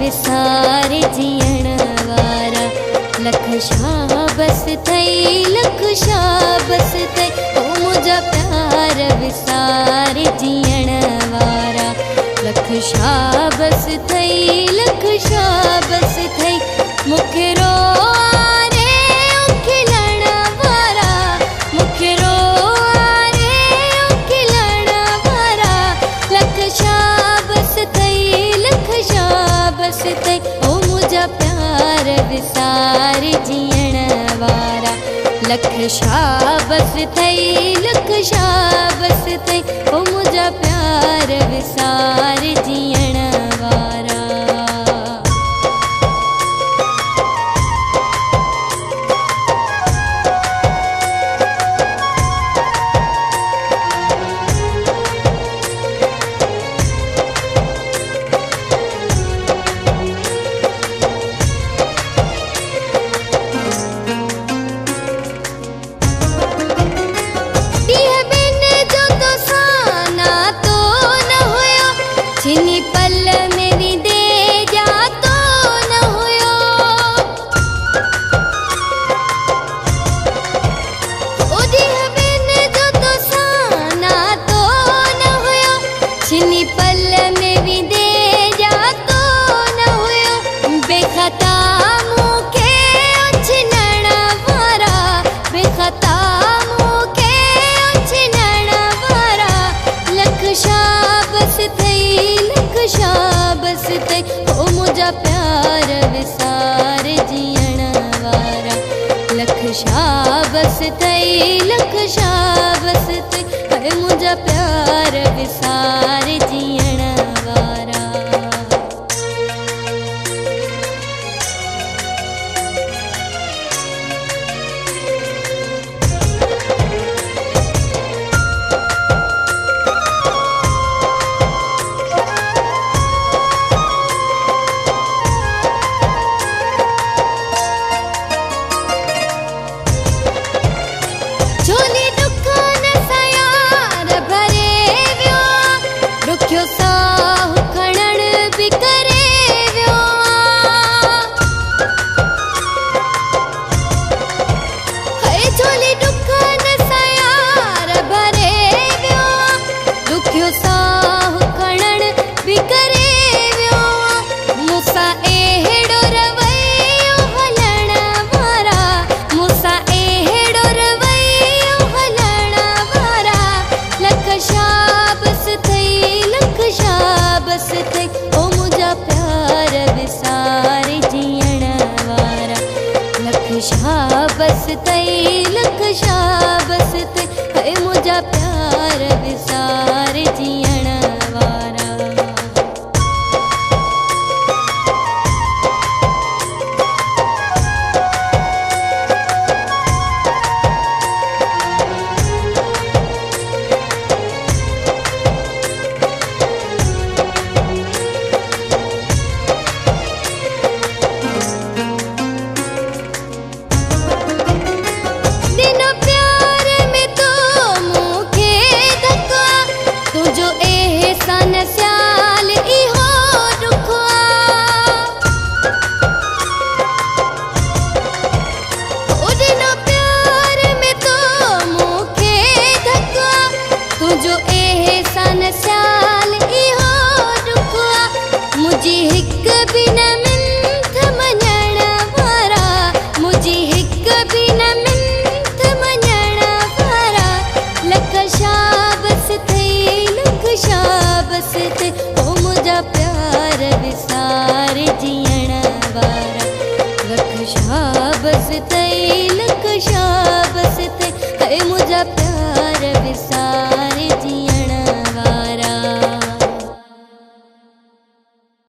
विसारे जीअण वारा। लख शाबस थई लख शाबस थई ओ मुझा प्यार विसारे जीअण वारा। लख शाबस थई लख शाबस थई मुखे रोआरे खिलण वारा। मुखे रोआरे खिलण वारा। लख शाबस थई लख शाबस थई ओ मुझा प्यार विसारे जीअण वारा। लख शाबस थई लख शाबस थई ओ मुझा प्यार विसारे जीअण वारा। छिनी पल मेरी दे जा तो न हुयो। ओदी बिन जो तो साना तो न हुयो। छिनी पल मेरी दे जा तो न हुयो। बेखता मुखे छिनण वारा। बेखता मुखे छिनण वारा। लख शाबस थई शाबस थई ओ मुझा प्यार विसारे जीअण वारा। लख शाबस थई लख शाबस थई ओ मुझा प्यार विसारे जीअण वारा। झोली दुकान सयार भरे वियो। रुखियो साहु खणण भी करे वियो। झोली दुकान सयार भरे वियो। रुखियो साहु खणण भी करे वियो। मूंसां एहिड़ो रवैयो हलण वारा। मूंसां एहिड़ो रवैयो हलण वारा। लख शाबस थई लख शाबस थई ओ मुझा प्यार विसारे जीअण वारा। लख शाबस थई लख शाबस थई ओ मुझा प्यार विसारे जीअण